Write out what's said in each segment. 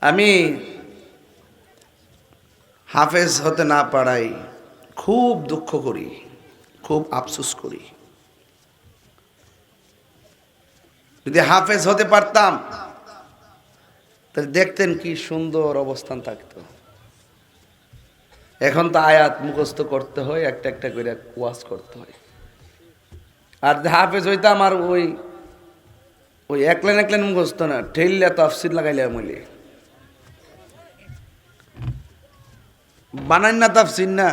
আমি হাফেজ হতে না পারাই খুব দুঃখ করি, খুব আফসোস করি। যদি হাফেজ হতে পারতাম তাহলে দেখতেন কি সুন্দর অবস্থান থাকতো। এখন তো আয়াত মুখস্থ করতে হয়, একটা একটা করে ওয়াজ করতে হয়। আর হাফেজ হইতাম আর ওই এক লাইন মুখস্থ না, ঠেললে তাফসির লাগাইলে মইলে বানান না, তাফসির না,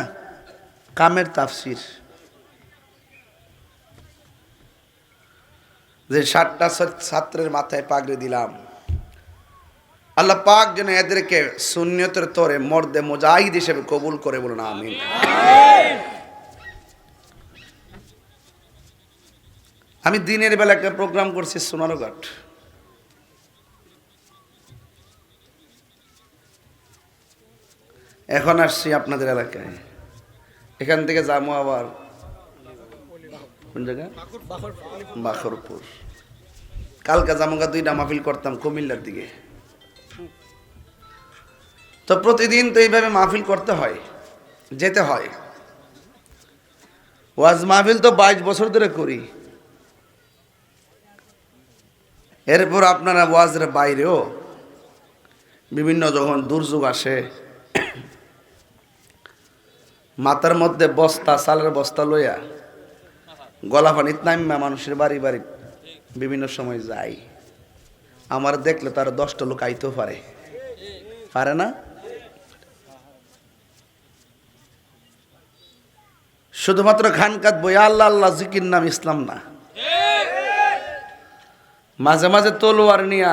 কামের তাফসির। যে 7টা ছাত্রের মাথায় পাগড়ি দিলাম, আল্লাহ পাক যেন এদেরকে সুন্নিয়তের তরে মর্দে মুজাহিদ হিসেবে কবুল করে, বলুন আমিন। আমি দিনের বেলা একটা প্রোগ্রাম করছি সোনারঘাট। এখন আসছি আপনাদের এলাকায়, এখান থেকে যাবো আবার কোন জায়গা, বাখরপুর। কালকে জামুগা 2টা মাহফিল করতাম কুমিল্লার দিকে। তো প্রতিদিন তো এইভাবে মাহফিল করতে হয়, যেতে হয়। ওয়াজ মাহফিল তো 22 বছর ধরে করি। এরপর আপনারা ওয়াজের বাইরেও বিভিন্ন যখন দুর্যোগ আসে, মাথার মধ্যে বস্তা, চালের বস্তা লইয়া গলা পানিত নাইমা মানুষের বাড়ি বাড়ি বিভিন্ন সময় যাই। আমার দেখলে তার 10টা লোক আইতেও পারে না। শুধুমাত্র খানকাত বই আল্লাহ আল্লাহ জিকির নাম ইসলাম না। মাঝে মাঝে তলোয়ার নিয়া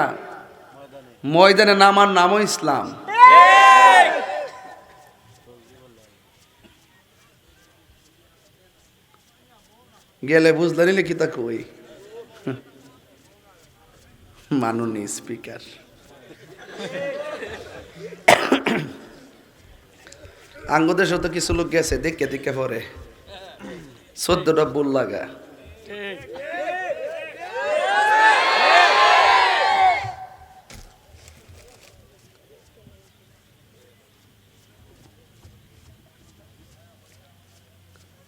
ময়দানে নামার নামও ইসলাম। গেলে বুঝলেন লিখিতা কই মাননীয় স্পিকার। আঙ্গুদের সাথে কিছু লোক গেছে, দেখে দেখে পরে 14টা বুল লাগা।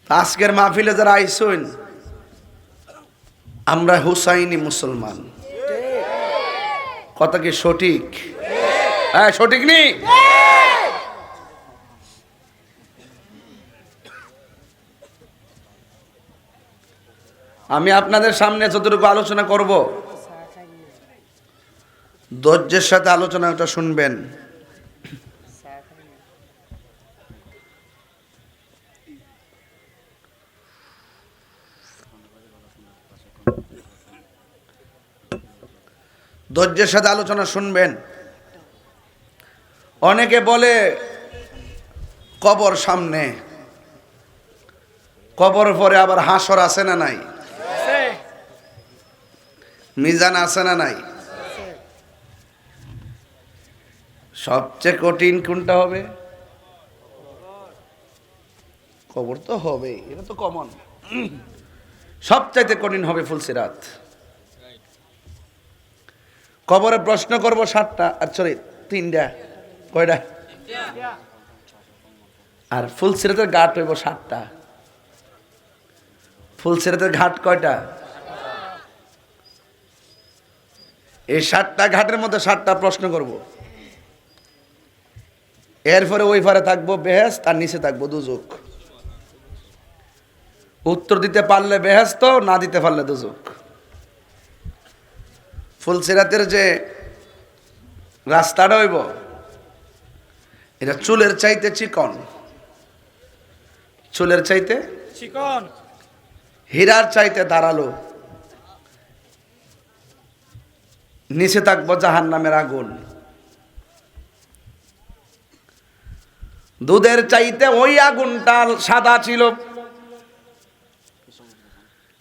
আজকের মাহফিলে যারা আইসুন, আমরা হুসাইনি মুসলমান। কথা কি সঠিক? হ্যাঁ, সঠিক নি? আমি আপনাদের সামনে যতটুকু আলোচনা করব, ধৈর্যের সাথে আলোচনাটা শুনবেন। ধৈর্যের সাথে আলোচনা শুনবেন। অনেকে বলে কবর সামনে, কবর পরে আবার হাসর আছে না নাই, মিজান আছে না নাই। সবচেয়ে কঠিন কোনটা হবে? কবর তো হবে, এটা তো কমন। সবচাইতে কঠিন হবে ফুলসিরাত। কবরে প্রশ্ন করব 7টা, আর সরি 3টা, কয়টা? আর ফুলসিরাতের ঘাট হইব 7টা। ফুলসিরাতের ঘাট কয়টা? এই 7টা ঘাটের মধ্যে 7টা প্রশ্ন করব। এরপরে ওই পারে থাকবো বেহেশত, আর নিচে থাকবো দুজক। উত্তর দিতে পারলে বেহেশত, না দিতে পারলে দুজক। ফুলসিরাতের যে রাস্তাটা হইব, এটা চুলের চাইতে চিকন, চুলের চাইতে চিকন, হীরার চাইতে ধারালো। নিচে থাকবো জাহান্নামের আগুন। দুধের চাইতে ওই আগুনটা সাদা ছিল।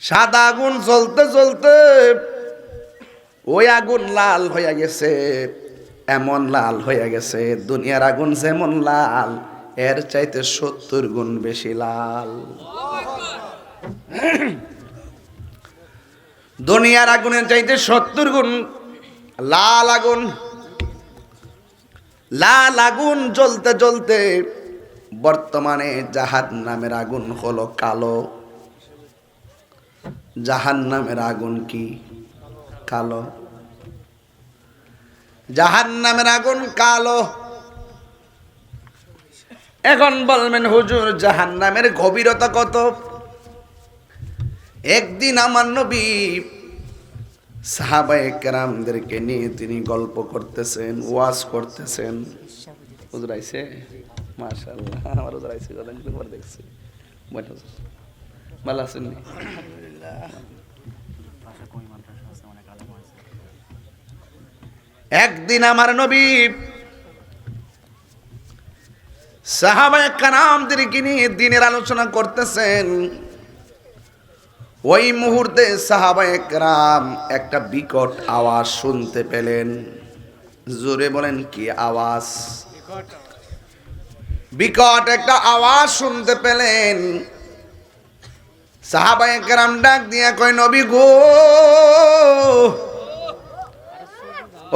সাদা আগুন জ্বলতে জ্বলতে ওই আগুন লাল হয়ে গেছে, এমন লাল হয়ে গেছে দুনিয়ার আগুন যেমন লাল, এর চাইতে 70 গুণ বেশি লাল। দুনিয়ার আগুনের চাইতে 70 গুণ লাল আগুন। লাল আগুন জ্বলতে জ্বলতে বর্তমানে জাহান্নামের আগুন হলো কালো। জাহান্নামের আগুন কি কালো? জাহান্নামের আগুন কালো। এখন বলবেন হুজুর জাহান্নামের গভীরতা কত? একদিন আমার নবী সাহাবায়ে কেরামদেরকে নিয়ে তিনি গল্প করতেছেন, ওয়াজ করতেছেন। হুজুর আইছে, মাশাআল্লাহ, আমার হুজুর আইছে, কথা কিন্তু পরে দেখছি। ভালো আছেন? একদিন আমার নবী সাহাবায়ে কেরামদেরকে নিয়ে দ্বীনের আলোচনা করতেছেন। ওই মুহূর্তে সাহাবায়ে কেরাম একটা বিকট আওয়াজ শুনতে পেলেন। জোরে বলেন কি আওয়াজ? বিকট একটা আওয়াজ শুনতে পেলেন। সাহাবায়ে কেরাম ডাক দিয়া কয়, নবী গো,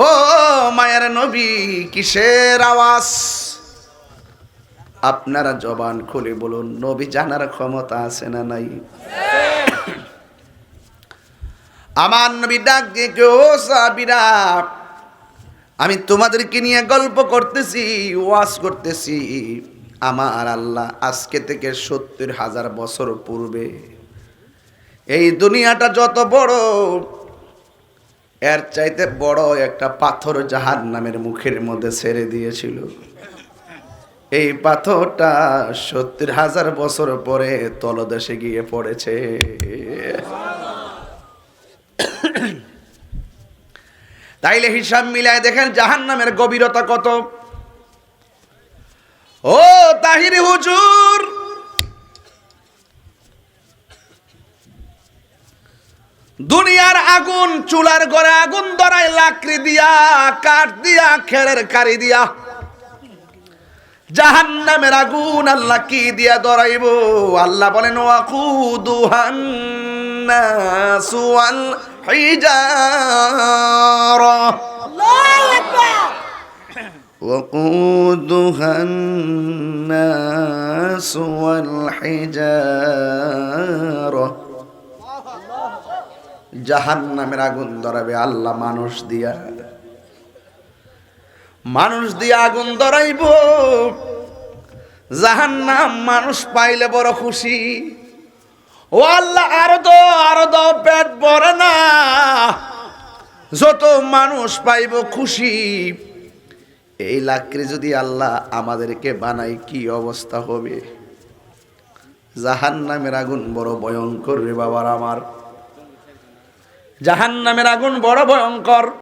ও মায়ের নবী, কিসের আওয়াজ? আপনারা জবান খুলে বলুন, নবী জানার ক্ষমতা আছে না নাই? আমার নবী ডাক দিয়ে কে, ও সাহাবীরা, আমি তোমাদেরকে নিয়ে গল্প করতেছি, ওয়াজ করতেছি। আমার আল্লাহ আজকে থেকে ৭০,০০০ বছর পূর্বে এই দুনিয়াটা যত বড়, এর চাইতে বড় একটা পাথর জাহান্নামের মুখের মধ্যে ছেড়ে দিয়েছিল। এই পাথরটা ৭০,০০০ বছর পরে তলদেশে গিয়ে পড়েছে। তাইলে হিসাব মিলায় দেখেন জাহান্নামের গভীরতা কত। ও তাহিরি হুজুর, দুনিয়ার আগুন, চুলার ঘরে আগুন ধরায় লাকড়ি দিয়া, কাঠ দিয়া, খেরের কারি দিয়া। জাহান্নামের আগুন আল্লাহ কি দিয়া ধরাইব? আল্লাহ বলেন, ওয়াকুদুহান নাসু ওয়াল হিজারা, আল্লাহু আকবার, ওয়াকুদুহান নাসু ওয়াল হিজারা। জাহান্নামের আগুন ধরাবে আল্লাহ মানুষ দিয়া। মানুষ দিয়ে আগুন ধরাইব। জাহান্নাম মানুষ পাইলে বড় খুশি। ও আল্লাহ, আরো দাও, পেট ভরে না। যত মানুষ পাইব খুশি। এই লাকড়ি যদি আল্লাহ আমাদেরকে বানাই, কি অবস্থা হবে? জাহান্নামের আগুন বড় ভয়ঙ্কর রে বাবার আমার। জাহান্নামের আগুন বড় ভয়ঙ্কর।